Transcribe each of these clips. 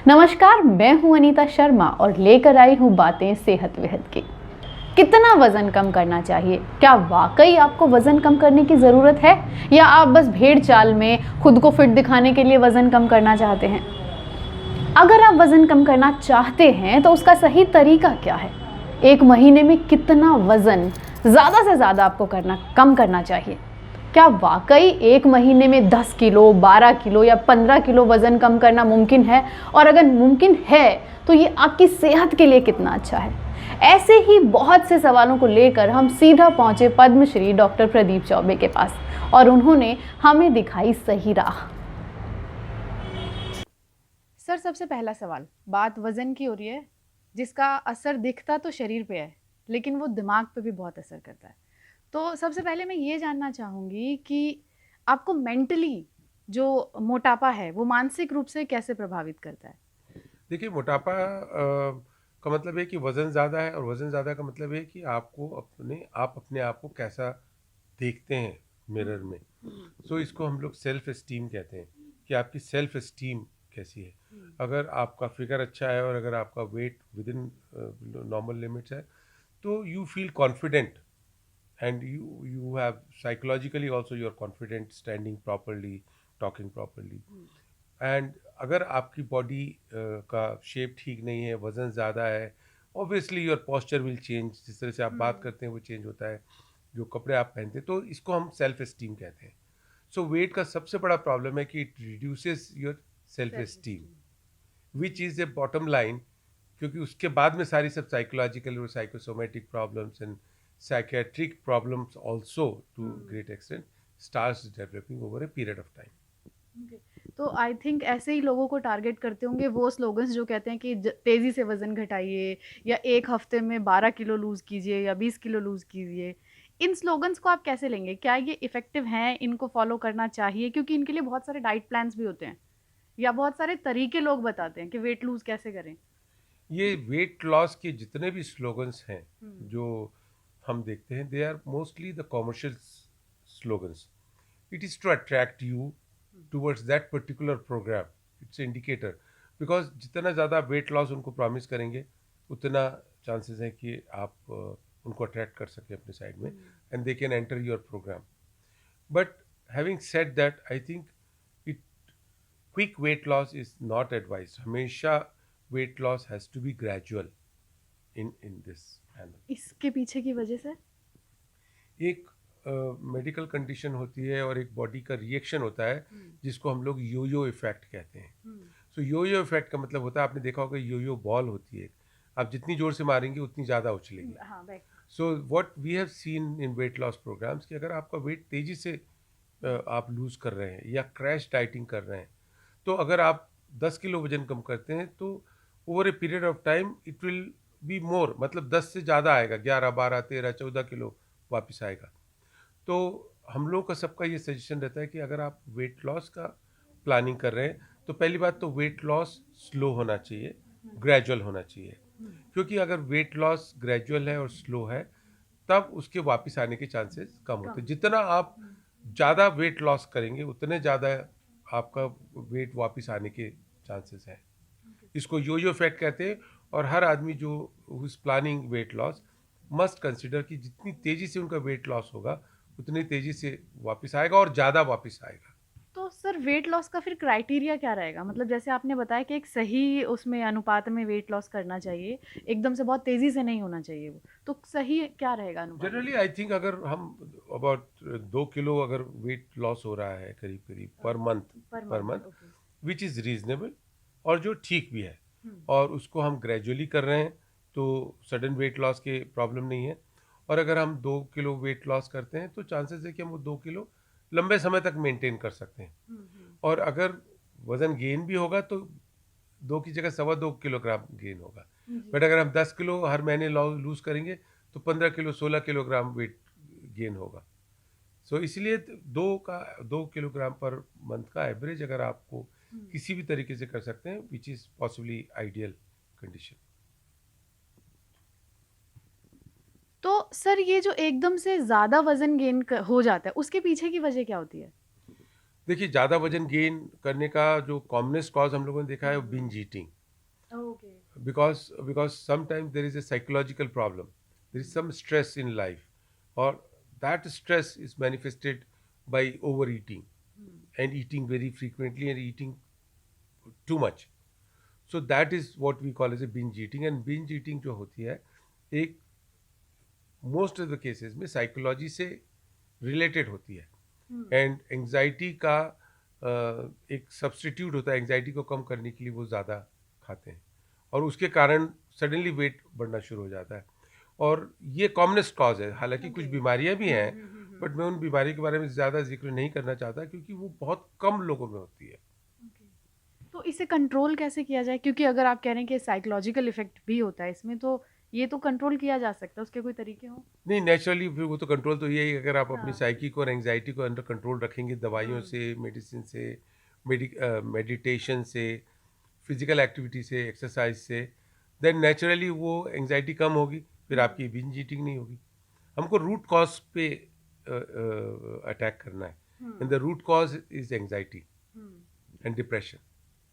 नमस्कार, मैं हूं अनीता शर्मा और लेकर आई हूं बातें सेहत वेहत की। कितना वजन कम करना चाहिए? क्या वाकई आपको वजन कम करने की ज़रूरत है या आप बस भेड़ चाल में खुद को फिट दिखाने के लिए वजन कम करना चाहते हैं? अगर आप वजन कम करना चाहते हैं तो उसका सही तरीका क्या है? एक महीने में कितना वजन ज़्यादा से ज़्यादा आपको कम करना चाहिए? क्या वाकई एक महीने में 10 किलो, 12 किलो या 15 किलो वजन कम करना मुमकिन है? और अगर मुमकिन है तो ये आपकी सेहत के लिए कितना अच्छा है? ऐसे ही बहुत से सवालों को लेकर हम सीधा पहुंचे पद्मश्री डॉक्टर प्रदीप चौबे के पास और उन्होंने हमें दिखाई सही राह। सर, सबसे पहला सवाल, बात वजन की हो रही है जिसका असर दिखता तो शरीर पे है लेकिन वो दिमाग पे भी बहुत असर करता है। तो सबसे पहले मैं ये जानना चाहूँगी कि आपको मेंटली जो मोटापा है वो मानसिक रूप से कैसे प्रभावित करता है? देखिए मोटापा का मतलब है कि वज़न ज़्यादा है और वज़न ज़्यादा का मतलब है कि आप अपने आप को कैसा देखते हैं मिरर में। सो इसको हम लोग सेल्फ एस्टीम कहते हैं कि आपकी सेल्फ एस्टीम कैसी है। अगर आपका फिगर अच्छा है और अगर आपका weight within normal limits है तो you feel confident and you have psychologically also you're confident standing properly, talking properly. And अगर आपकी बॉडी का शेप ठीक नहीं है, वज़न ज़्यादा है, obviously your posture will change. जिस तरह से आप बात करते हैं वो चेंज होता है, जो कपड़े आप पहनते हैं, तो इसको हम सेल्फ एस्टीम कहते हैं। सो वेट का सबसे बड़ा प्रॉब्लम है कि it reduces your self esteem, which is a bottom line, क्योंकि उसके बाद में सारी सब साइकोलॉजिकल और psychosomatic problems and psychiatric problems also to great extent starts developing over a period of time. Okay. तो आई थिंक ऐसे ही लोगों को टारगेट करते होंगे वो स्लोगन्स जो कहते हैं कि तेजी से वजन घटाइए या एक हफ्ते में 12 किलो लूज कीजिए या 20 किलो लूज कीजिए। इन स्लोगन्स को आप कैसे लेंगे? क्या ये इफेक्टिव हैं? इनको फॉलो करना चाहिए? क्योंकि इनके लिए बहुत सारे डाइट प्लान्स भी होते हैं या बहुत सारे तरीके लोग बताते हैं कि वेट लूज कैसे करें। ये वेट लॉस के जितने भी स्लोगन्स हैं हम्म। जो हम देखते हैं, they are mostly the commercial slogans. It is to attract you towards that particular programme. It's indicator, because जितना ज़्यादा वेट लॉस उनको प्रॉमिस करेंगे उतना चांसेस हैं कि आप उनको अट्रैक्ट कर सकें अपने साइड में and they can enter your program. But having said that, I think it quick weight loss is not advise. हमेशा weight loss has to be gradual in this manner. इसके पीछे की वजह से? एक मेडिकल कंडीशन होती है और एक बॉडी का रिएक्शन होता है जिसको हम लोग यो इफेक्ट कहते हैं। सो यो इफेक्ट का मतलब होता है, आपने देखा होगा यो बॉल होती है, आप जितनी जोर से मारेंगे उतनी ज़्यादा उछलेगी। हाँ, back. So what we have seen in weight loss programmes कि अगर आपका वेट तेज़ी से आप लूज़ कर रहे हैं या क्रैश डाइटिंग कर रहे हैं, तो अगर आप 10 किलो वजन कम करते हैं तो over a period of time it will be more, मतलब 10 से ज़्यादा आएगा, 11 12 13 14 किलो वापस आएगा। तो हम लोग का सबका ये सजेशन रहता है कि अगर आप वेट लॉस का प्लानिंग कर रहे हैं तो पहली बात तो वेट लॉस स्लो होना चाहिए, ग्रेजुअल होना चाहिए। क्योंकि अगर वेट लॉस ग्रेजुअल है और स्लो है तब उसके वापस आने के चांसेस कम होते हैं। जितना आप ज़्यादा वेट लॉस करेंगे उतने ज़्यादा आपका वेट वापस आने के चांसेस हैं। इसको यो इफेक्ट कहते हैं। और हर आदमी जो is planning weight loss must consider कि जितनी तेज़ी से उनका वेट लॉस होगा उतनी तेज़ी से वापस आएगा और ज़्यादा वापस आएगा। तो सर, वेट लॉस का फिर क्राइटेरिया क्या रहेगा? मतलब जैसे आपने बताया कि एक सही उसमें अनुपात में वेट लॉस करना चाहिए, एकदम से बहुत तेजी से नहीं होना चाहिए वो। तो सही क्या रहेगा अनुपात? जनरली आई थिंक अगर हम अबाउट 2 किलो अगर वेट लॉस हो रहा है करीब करीब पर मंथ, पर per month, month okay. Which is reasonable और जो ठीक भी है, और उसको हम ग्रेजुअली कर रहे हैं तो सडन वेट लॉस के प्रॉब्लम नहीं है। और अगर हम 2 किलो वेट लॉस करते हैं तो चांसेस है कि हम वो 2 किलो लंबे समय तक मेंटेन कर सकते हैं। और अगर वज़न गेन भी होगा तो 2 की जगह 2.25 किलोग्राम गेन होगा। जी। बट अगर हम 10 किलो हर महीने लूज़ करेंगे तो 15 किलो 16 किलोग्राम वेट गेन होगा। सो इसलिए 2 किलोग्राम पर मंथ का एवरेज अगर आपको किसी भी तरीके से कर सकते हैं, which is possibly ideal condition. तो सर, ये जो एकदम से ज़्यादा वज़न गेन हो जाता है, उसके पीछे की वजह क्या होती है? देखिए ज़्यादा वजन गेन करने का जो कॉमनेस्ट कॉज हम लोगों ने देखा है वो binge eating, okay. because sometimes there is a psychological problem, there is some stress in life, or that stress is manifested by overeating and eating very frequently and eating too much. So that is what we call as a binge eating. And binge eating जो होती है एक most of the cases में psychology से related होती है, and anxiety का एक सब्स्टिट्यूट होता है, एंजाइटी को कम करने के लिए वो ज़्यादा खाते हैं और उसके कारण सडनली वेट बढ़ना शुरू हो जाता है। और ये कॉमनेस्ट कॉज है, हालांकि कुछ बीमारियां भी हैं, बट मैं उन बीमारियों के बारे में ज़्यादा जिक्र नहीं करना चाहता क्योंकि वो बहुत कम लोगों में होती है। तो इसे कंट्रोल कैसे किया जाए, क्योंकि अगर आप कह रहे हैं कि साइकोलॉजिकल इफेक्ट भी होता है इसमें, तो ये तो कंट्रोल किया जा सकता है, उसके कोई तरीके हो? नहीं, नेचुरली फिर वो तो कंट्रोल तो यही है, अगर आप अपनी हाँ। साइकी को और एंजाइटी को अंडर कंट्रोल रखेंगे दवाइयों से, मेडिसिन से, मेडिटेशन से, फिजिकल एक्टिविटी से, एक्सरसाइज से, देन नेचुरली वो एंजाइटी कम होगी, फिर आपकी बिंज ईटिंग नहीं होगी। हमको रूट कॉज पे अटैक करना है, and the root cause is anxiety and depression.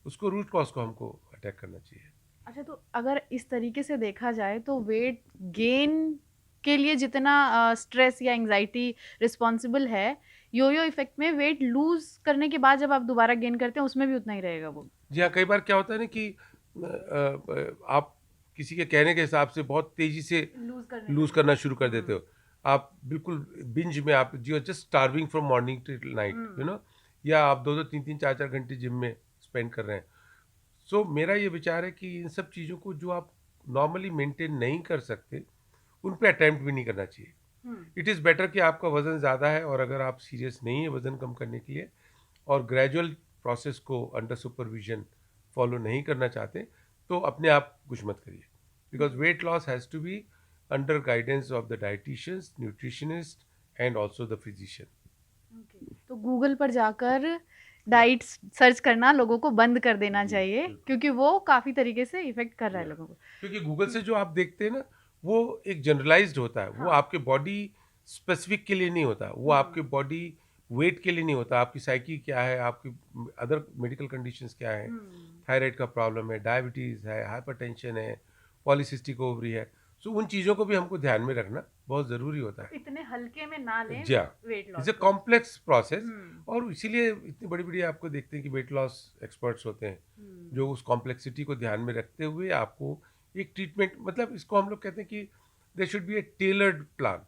उसको रूट कॉज को हमको अटैक करना चाहिए। अच्छा, तो अगर इस तरीके से देखा जाए तो वेट गेन के लिए जितना स्ट्रेस या एंजाइटी रिस्पॉन्सिबल है, योयो इफेक्ट में वेट लूज करने के बाद जब आप दोबारा गेन करते हैं उसमें भी उतना ही रहेगा वो। जी हाँ, कई बार क्या होता है ना कि आप किसी के कहने के हिसाब से बहुत तेजी से लूज करना शुरू कर देते हो। आप बिल्कुल बिंज में, आप you are just starving from morning till night, you know, या आप 2-2 3-3 4-4 घंटे जिम में स्पेंड कर रहे हैं। सो मेरा ये विचार है कि इन सब चीज़ों को जो आप नॉर्मली मेंटेन नहीं कर सकते उन पे अटेम्प्ट भी नहीं करना चाहिए। इट इज़ बेटर कि आपका वज़न ज़्यादा है और अगर आप सीरियस नहीं है वज़न कम करने के लिए और ग्रेजुअल प्रोसेस को अंडर सुपरविजन फॉलो नहीं करना चाहते, तो अपने आप कुछ मत करिए, because weight loss has to be under guidance of the dietitians, nutritionist and also the physician. तो गूगल पर जाकर डाइट सर्च करना लोगों को बंद कर देना चाहिए, बिल्कुल। क्योंकि वो काफ़ी तरीके से इफेक्ट कर रहा है लोगों को। क्योंकि गूगल से जो आप देखते हैं ना वो एक जनरलाइज्ड होता है, वो हाँ। आपके बॉडी स्पेसिफिक के लिए नहीं होता, वो आपके बॉडी वेट के लिए नहीं होता, आपकी साइकी क्या है, आपकी अदर मेडिकल कंडीशंस क्या है, थायराइड का प्रॉब्लम है, डायबिटीज़ है, हाइपरटेंशन है, पॉलीसिस्टिक ओवरी है। सो उन चीज़ों को भी हमको ध्यान में रखना बहुत ज़रूरी होता है। इतने हल्के में ना लें जी हाँ, वेट इट्स लॉस ए को। कॉम्प्लेक्स प्रोसेस, और इसीलिए इतनी बड़ी बड़ी आपको देखते हैं कि वेट लॉस एक्सपर्ट्स होते हैं जो उस कॉम्प्लेक्सिटी को ध्यान में रखते हुए आपको एक ट्रीटमेंट, मतलब इसको हम लोग कहते हैं कि there should be a tailored plan.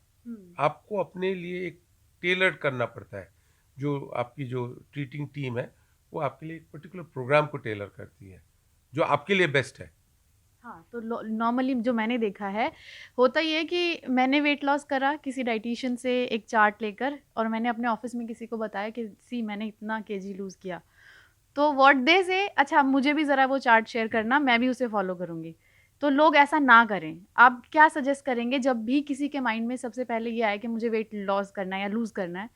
आपको अपने लिए एक टेलर्ड करना पड़ता है, जो आपकी जो ट्रीटिंग टीम है वो आपके लिए एक पर्टिकुलर प्रोग्राम को टेलर करती है जो आपके लिए बेस्ट है। हाँ, तो नॉर्मली जो मैंने देखा है, होता ये है कि मैंने वेट लॉस करा किसी डाइटिशियन से एक चार्ट लेकर, और मैंने अपने ऑफिस में किसी को बताया कि सी मैंने इतना केजी लूज़ किया, तो व्हाट दे से, अच्छा मुझे भी ज़रा वो चार्ट शेयर करना, मैं भी उसे फॉलो करूँगी। तो लोग ऐसा ना करें। आप क्या सजेस्ट करेंगे जब भी किसी के माइंड में सबसे पहले ये आए कि मुझे वेट लॉस करना है या लूज़ करना है,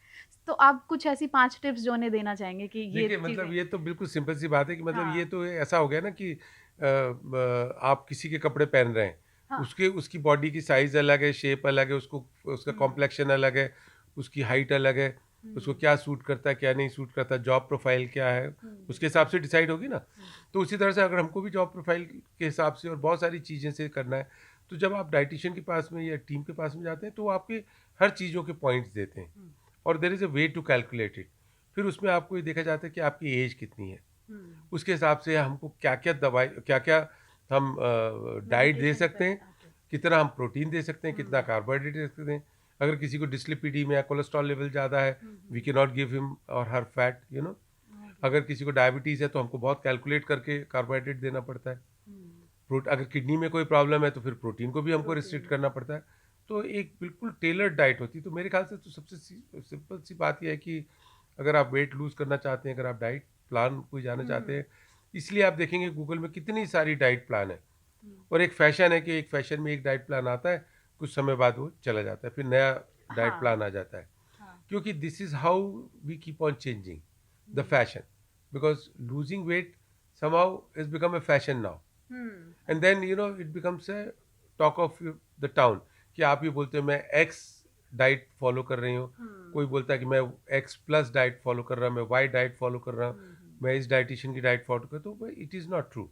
तो आप कुछ ऐसी 5 टिप्स जो उन्हें देना चाहेंगे कि ये देखिए मतलब चीज़ें। ये तो बिल्कुल सिंपल सी बात है कि मतलब ये हाँ। तो ऐसा हो गया ना कि आप किसी के कपड़े पहन रहे हैं, हाँ। उसके उसकी बॉडी की साइज अलग है, शेप अलग है, उसको उसका कॉम्प्लेक्शन अलग है, उसकी हाइट अलग है, उसको क्या सूट करता है क्या नहीं सूट करता, जॉब प्रोफाइल क्या है, उसके हिसाब से डिसाइड होगी ना। तो उसी तरह से अगर हमको भी जॉब प्रोफाइल के हिसाब से और बहुत सारी चीज़ें से करना है, तो जब आप डाइटिशियन के पास में या टीम के पास में जाते हैं तो वो आपके हर चीज़ों के पॉइंट्स देते हैं और there is a way to calculate it. फिर उसमें आपको ये देखा जाता है कि आपकी एज कितनी है, उसके हिसाब से हमको क्या क्या दवाई, क्या क्या हम डाइट दे सकते हैं, कितना हम प्रोटीन दे सकते हैं, कितना कार्बोहाइड्रेट दे सकते हैं। अगर किसी को डिस्लिपिडीमिया, कोलेस्ट्रॉल लेवल ज़्यादा है, we can not give him or her fat, you know. अगर किसी को डायबिटीज़ है तो हमको बहुत कैलकुलेट करके कार्बोहाइड्रेट देना पड़ता है। अगर किडनी में कोई प्रॉब्लम है तो फिर प्रोटीन को भी हमको रिस्ट्रिक्ट करना पड़ता है। तो एक बिल्कुल टेलर्ड डाइट होती है। तो मेरे ख्याल से तो सबसे सिंपल सी बात यह है कि अगर आप वेट लूज़ करना चाहते हैं, अगर आप डाइट प्लान कोई जाना चाहते हैं, इसलिए आप देखेंगे गूगल में कितनी सारी डाइट प्लान है। और एक फैशन है कि एक फैशन में एक डाइट प्लान आता है, कुछ समय बाद वो चला जाता है, फिर नया डाइट हाँ। प्लान आ जाता है। हाँ। क्योंकि this is how we keep on changing the fashion, because losing weight somehow has become a fashion now, and then you know it becomes a talk of the town कि आप ये बोलते हो मैं एक्स डाइट फॉलो कर रही हूँ कोई बोलता है कि मैं एक्स प्लस डाइट फॉलो कर रहा हूँ, मैं वाई डाइट फॉलो कर रहा हूँ, मैं इस डाइटिशियन की डाइट फॉलो कर, तो it is not true.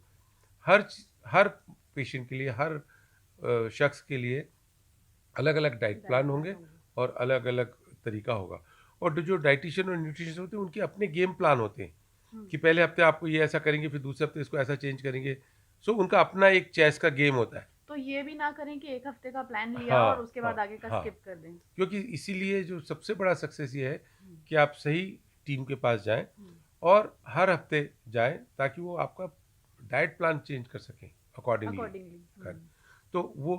Her patient के लिए, हर शख्स के लिए अलग अलग डाइट प्लान होंगे और अलग अलग तरीका होगा। और जो डाइटिशियन और न्यूट्रिशनिस्ट होते हैं उनके अपने गेम प्लान होते हैं कि पहले हफ्ते आपको ये ऐसा करेंगे, फिर दूसरे हफ्ते इसको ऐसा चेंज करेंगे। सो उनका अपना एक चेस का गेम होता है। तो ये भी ना करें कि एक हफ्ते का प्लान लिया हाँ और उसके बाद आगे का हाँ, स्किप कर दें। क्योंकि इसीलिए जो सबसे बड़ा सक्सेस ये है कि आप सही टीम के पास जाएं और हर हफ्ते जाएं, ताकि वो आपका डाइट प्लान चेंज कर सकें अकॉर्डिंगली। तो वो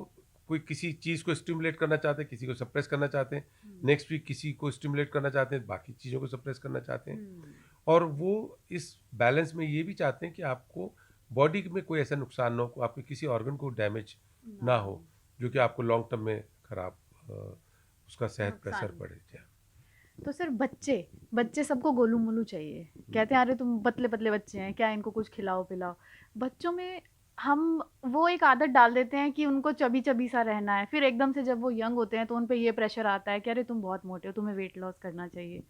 कोई किसी चीज़ को स्टिमुलेट करना चाहते हैं, किसी को सप्रेस करना चाहते हैं, नेक्स्ट वीक किसी को स्टिमुलेट करना चाहते हैं, बाकी चीज़ों को सप्रेस करना चाहते हैं। और वो इस बैलेंस में ये भी चाहते हैं कि आपको बॉडी में कोई ऐसा नुकसान ना हो, आपके किसी ऑर्गन को डैमेज ना हो, जो कि आपको लॉन्ग टर्म में खराब उसका सेहत पे असर पड़े। तो सर बच्चे बच्चे सबको गोलू मोलू चाहिए, कहते हैं अरे तुम पतले पतले बच्चे हैं, क्या इनको कुछ खिलाओ पिलाओ। बच्चों में हम वो एक आदत डाल देते हैं कि उनको चबी चबी सा रहना है, फिर एकदम से जब वो यंग होते हैं तो उन पे ये प्रेशर आता है कि अरे तुम बहुत मोटे हो, तुम्हें वेट लॉस करना चाहिए।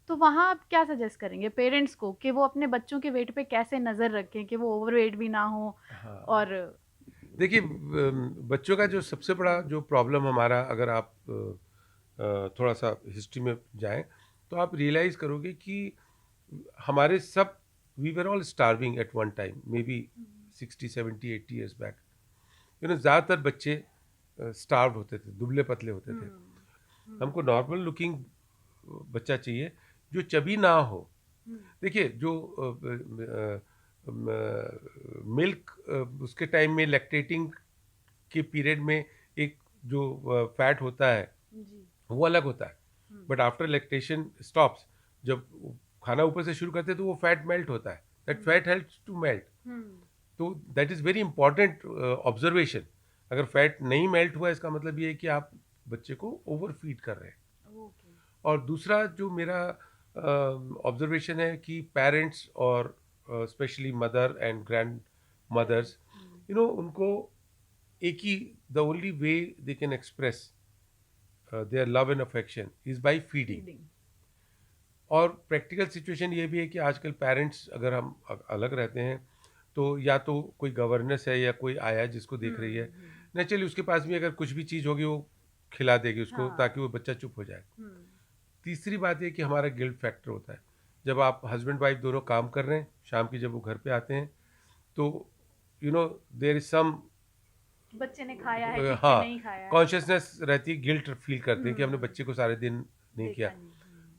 तो वहाँ आप क्या सजेस्ट करेंगे पेरेंट्स को कि वो अपने बच्चों के वेट पे कैसे नज़र रखें कि वो ओवरवेट भी ना हो? हाँ, और देखिए बच्चों का जो सबसे बड़ा जो प्रॉब्लम हमारा, अगर आप थोड़ा सा हिस्ट्री में जाएं तो आप रियलाइज़ करोगे कि हमारे सब we were all starving at one time, may be 60 70 80 years back. ज़्यादातर बच्चे स्टार्व होते थे, दुबले पतले होते थे। हमको नॉर्मल लुकिंग बच्चा चाहिए जो चबी ना हो। देखिए जो मिल्क उसके टाइम में लैक्टेटिंग के पीरियड में एक जो फैट होता है वो अलग होता है, बट आफ्टर लैक्टेशन स्टॉप्स, जब खाना ऊपर से शुरू करते हैं तो वो फैट मेल्ट होता है, that fat helps to melt. तो that is very important observation. अगर फैट नहीं मेल्ट हुआ इसका मतलब ये है कि आप बच्चे को ओवर फीड कर रहे हैं। और दूसरा जो मेरा ऑब्जर्वेशन है कि पेरेंट्स और specially mother and grandmothers, उनको एक ही, the only way they can express their love and affection is by feeding. और प्रैक्टिकल सिचुएशन ये भी है कि आजकल पेरेंट्स, अगर हम अलग रहते हैं तो या तो कोई गवर्नेंस है या कोई आया जिसको देख रही है, नेचुरली उसके पास भी अगर कुछ भी चीज़ होगी वो खिला देगी उसको, ताकि वो बच्चा चुप हो जाए। तीसरी बात ये कि हमारा गिल्ट फैक्टर होता है। जब आप हस्बैंड वाइफ दोनों काम कर रहे हैं, शाम की जब वो घर पे आते हैं तो देयर इज सम, बच्चे ने खाया है ठीक से हाँ, नहीं खाया है। कॉन्शियसनेस रहती है, गिल्ट फील करते हैं कि हमने बच्चे को सारे दिन नहीं किया।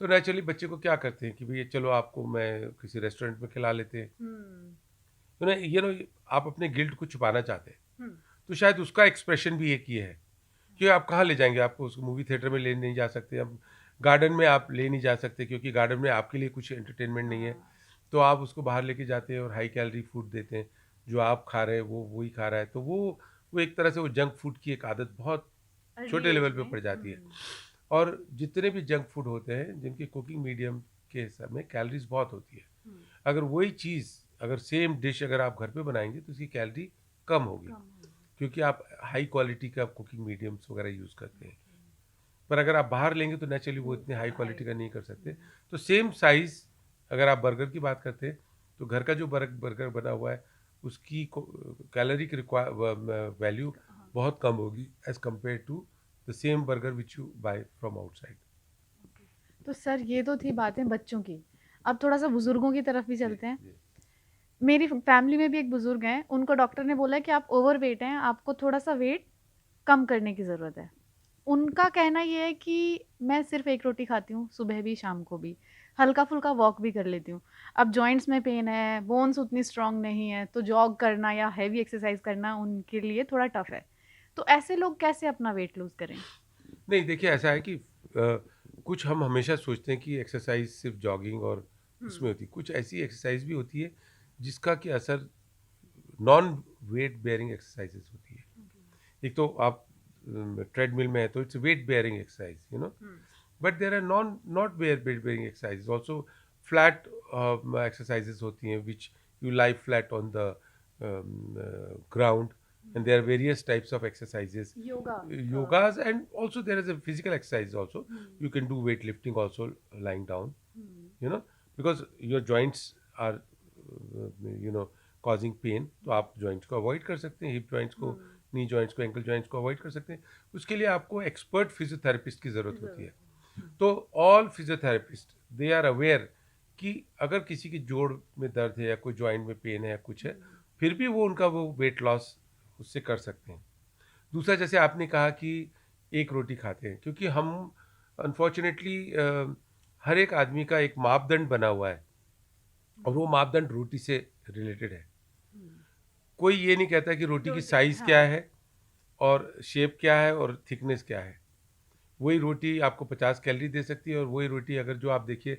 तो नेचुरली बच्चे को क्या करते हैं कि भैया चलो आपको मैं किसी रेस्टोरेंट में खिला लेते हैं। आप अपने गिल्ट को छुपाना चाहते हैं, तो शायद उसका एक्सप्रेशन भी एक ही है कि आप कहाँ ले जाएंगे, आपको उसको मूवी थिएटर में ले नहीं जा सकते, अब गार्डन में आप ले नहीं जा सकते क्योंकि गार्डन में आपके लिए कुछ एंटरटेनमेंट नहीं है। तो आप उसको बाहर लेके जाते हैं और हाई कैलोरी फूड देते हैं, जो आप खा रहे हैं वो वही खा रहा है। तो वो एक तरह से वो जंक फूड की एक आदत बहुत छोटे लेवल पे पड़ जाती है। और जितने भी जंक फूड होते हैं जिनके कुकिंग मीडियम के हिसाब में कैलोरीज बहुत होती है, अगर वही चीज़, अगर सेम डिश अगर आप घर पे बनाएंगे तो उसकी कैलोरी कम होगी, क्योंकि आप हाई क्वालिटी का कुकिंग मीडियम्स वगैरह यूज़ करते हैं। पर अगर आप बाहर लेंगे तो नेचुरली वो इतने हाई क्वालिटी का नहीं कर सकते। तो सेम साइज़ अगर आप बर्गर की बात करते हैं तो घर का जो बर्गर बना हुआ है उसकी कैलोरी की वैल्यू बहुत कम होगी as compared to the same burger which you buy from outside. तो सर ये तो थी बातें बच्चों की, अब थोड़ा सा बुजुर्गों की तरफ भी चलते हैं। मेरी फैमिली में भी एक बुजुर्ग हैं, उनको डॉक्टर ने बोला है कि आप ओवरवेट हैं, आपको थोड़ा सा वेट कम करने की ज़रूरत है। उनका कहना ये है कि मैं सिर्फ एक रोटी खाती हूँ, सुबह भी शाम को भी, हल्का फुल्का वॉक भी कर लेती हूँ। अब जॉइंट्स में पेन है, बोन्स उतनी स्ट्रांग नहीं है, तो जॉग करना या हैवी एक्सरसाइज करना उनके लिए थोड़ा टफ है। तो ऐसे लोग कैसे अपना वेट लूज़ करें? नहीं, देखिए ऐसा है कि कुछ हम हमेशा सोचते हैं कि एक्सरसाइज सिर्फ जॉगिंग और उसमें होती है, कुछ ऐसी एक्सरसाइज भी होती है जिसका कि असर नॉन वेट बेयरिंग एक्सरसाइजेस होती है। एक तो आप ट्रेडमिल में है तो it's weight bearing exercise, but there are not weight bearing exercise also. Flat exercises होती हैं which you lie flat on the ground and there are various types of exercises, yoga yogas, and also there is a physical exercise also. You can do weightlifting also lying down, you know, because your joints are causing pain, तो आप joints को avoid कर सकते हैं, hip joints को, knee joints को, ankle joints को avoid कर सकते हैं. उसके लिए आपको expert physiotherapist की ज़रूरत होती है. तो all physiotherapist they are aware कि अगर किसी की जोड़ में दर्द है या कोई जॉइंट में पेन है या कुछ है, फिर भी वो उनका वो वेट लॉस उससे कर सकते हैं. दूसरा, जैसे आपने कहा कि एक रोटी खाते हैं, क्योंकि हम अनफॉर्चुनेटली हर एक आदमी का एक मापदंड बना हुआ है और वो मापदंड रोटी से रिलेटेड है. कोई ये नहीं कहता कि रोटी की साइज़ क्या है और शेप क्या है और थिकनेस क्या है. वही रोटी आपको 50 कैलोरी दे सकती है और वही रोटी अगर जो आप देखिए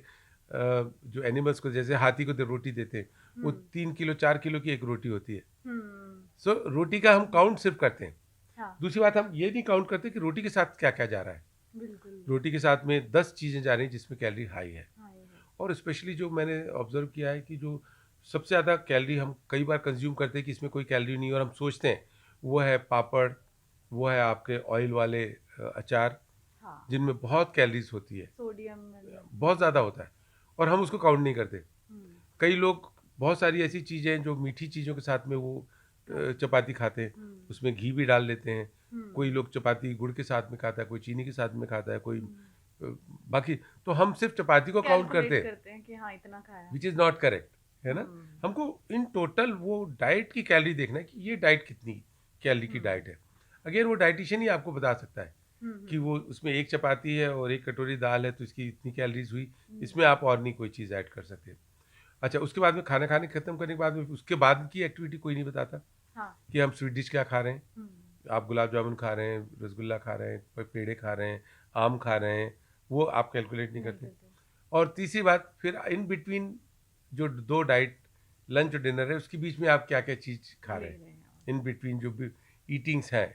जो एनिमल्स को, जैसे हाथी को रोटी देते हैं, वो 3 किलो 4 किलो की एक रोटी होती है. सो रोटी का हम काउंट सिर्फ करते हैं. हाँ. दूसरी बात, हम ये नहीं काउंट करते कि रोटी के साथ क्या क्या जा रहा है. बिल्कुल. रोटी के साथ में 10 चीज़ें जा रही हैं जिसमें कैलोरी हाई है. और स्पेशली जो मैंने ऑब्जर्व किया है कि जो सबसे ज़्यादा कैलोरी हम कई बार कंज्यूम करते हैं कि इसमें कोई कैलोरी नहीं है और हम सोचते हैं, वो है पापड़, वो है आपके ऑयल वाले अचार, जिनमें बहुत कैलोरीज होती है, सोडियम बहुत ज़्यादा होता है और हम उसको काउंट नहीं करते. कई लोग बहुत सारी ऐसी चीज़ें हैं जो मीठी चीज़ों के साथ में वो चपाती खाते हैं, उसमें घी भी डाल लेते हैं. कोई लोग चपाती गुड़ के साथ में खाता है, कोई चीनी के साथ में खाता है, कोई बाकी. तो हम सिर्फ चपाती को काउंट करते हैं कि हाँ इतना खाया, विच इज़ नॉट करेक्ट, है ना. हमको इन टोटल वो डाइट की कैलोरी देखना है कि ये डाइट कितनी कैलोरी की डाइट है. अगेन वो डाइटिशियन ही आपको बता सकता है कि वो उसमें एक चपाती है और एक कटोरी दाल है तो इसकी इतनी कैलोरीज हुई, इसमें आप और नहीं कोई चीज़ ऐड कर सकते. अच्छा, उसके बाद में खाना खाने खत्म करने के बाद में उसके बाद की एक्टिविटी कोई नहीं बताता. हाँ. कि हम स्वीट डिश क्या खा रहे हैं. आप गुलाब जामुन खा रहे हैं, रसगुल्ला खा रहे हैं, पेड़े खा रहे हैं, आम खा रहे हैं, वो आप कैलकुलेट नहीं करते. और तीसरी बात, फिर इन बिटवीन जो 2 डाइट लंच और डिनर है, उसके बीच में आप क्या क्या चीज़ खा रहे हैं, इन बिटवीन जो भी ईटिंग्स हैं,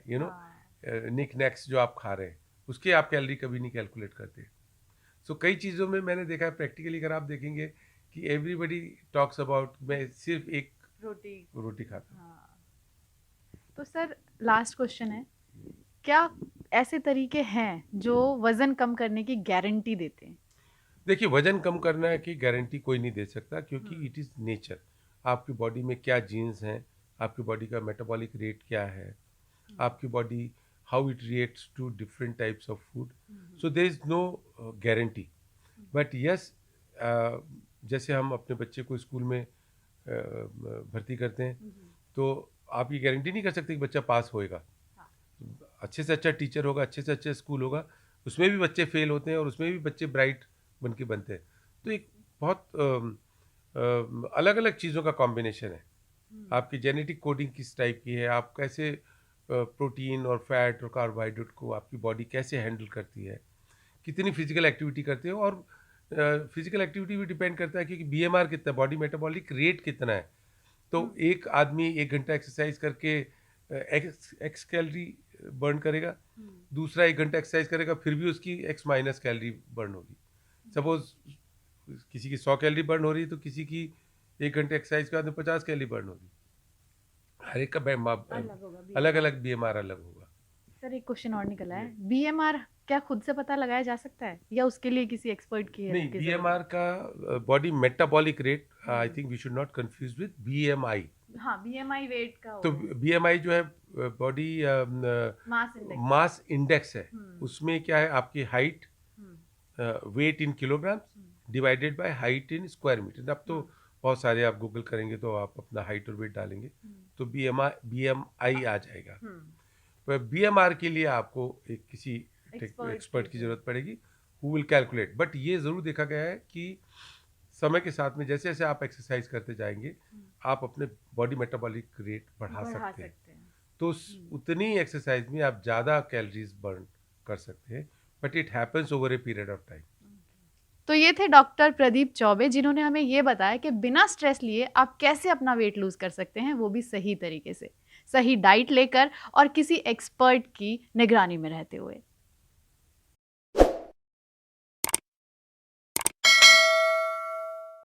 निक नेक्स जो आप खा रहे हैं, उसके आप कैलोरी कभी नहीं कैलकुलेट करते. सो कई चीज़ों में मैंने देखा है प्रैक्टिकली, अगर आप देखेंगे कि एवरीबडी टॉक्स अबाउट मैं सिर्फ एक रोटी खाता हूँ. तो सर लास्ट क्वेश्चन है, क्या ऐसे तरीके हैं जो वजन कम करने की गारंटी देते हैं? देखिए, वजन कम करना की गारंटी कोई नहीं दे सकता, क्योंकि इट इज़ नेचर. आपकी बॉडी में क्या जीन्स हैं, आपकी बॉडी का मेटाबॉलिक रेट क्या है, आपकी body how it reacts to different types of food. So there is no guarantee. But yes, जैसे हम अपने बच्चे को स्कूल में भर्ती करते हैं, तो आप ये गारंटी नहीं कर सकते कि बच्चा पास होएगा. अच्छे से अच्छा टीचर होगा, अच्छे से अच्छा स्कूल होगा, उसमें भी बच्चे फेल होते हैं और उसमें भी बच्चे ब्राइट बन के बनते हैं. तो एक बहुत अलग अलग चीज़ों का कॉम्बिनेशन है. आपकी जेनेटिक कोडिंग किस टाइप की है, आप कैसे प्रोटीन और फैट और कार्बोहाइड्रेट को आपकी बॉडी कैसे हैंडल करती है, कितनी फिजिकल एक्टिविटी करते हो. और फिजिकल एक्टिविटी भी डिपेंड करता है क्योंकि BMR कितना, बॉडी मेटाबॉलिक रेट कितना है. तो एक आदमी 1 घंटा एक्सरसाइज करके एक्स कैलोरी बर्न करेगा, दूसरा 1 घंटा एक्सरसाइज करेगा, फिर भी उसकी x माइनस कैलोरी बर्न होगी. सपोज किसी की 100 कैलोरी बर्न हो रही है तो किसी की 1 घंटे एक्सरसाइज के बाद में 50 कैलोरी बर्न होगी. हर एक का अलग अलग BMR अलग होगा. सर एक क्वेश्चन और निकला है, BMR क्या खुद से पता लगाया जा सकता है या उसके लिए किसी एक्सपर्ट की नहीं, BMR का body metabolic rate, I think we should not confuse with BMI. हाँ, BMI वेट का तो BMI जो है बॉडी मास इंडेक्स है. उसमें क्या है, आपकी height, weight in kilogram divided by height in square metre. अब तो बहुत सारे आप गूगल करेंगे तो आप अपना हाइट और वेट डालेंगे तो BMI आ जाएगा. पर BMR के लिए आपको एक किसी एक्सपर्ट की ज़रूरत पड़ेगी हु विल कैलकुलेट. बट ये ज़रूर देखा गया है कि समय के साथ में जैसे जैसे आप एक्सरसाइज करते जाएंगे, आप अपने बॉडी मेटाबॉलिक रेट बढ़ा सकते हैं. तो उतनी एक्सरसाइज में आप ज़्यादा कैलोरीज बर्न कर सकते हैं, but it happens over a period of time. तो ये थे डॉक्टर प्रदीप चौबे, जिन्होंने हमें ये बताया कि बिना स्ट्रेस लिए आप कैसे अपना वेट लूज कर सकते हैं, वो भी सही तरीके से, सही डाइट लेकर और किसी एक्सपर्ट की निगरानी में रहते हुए.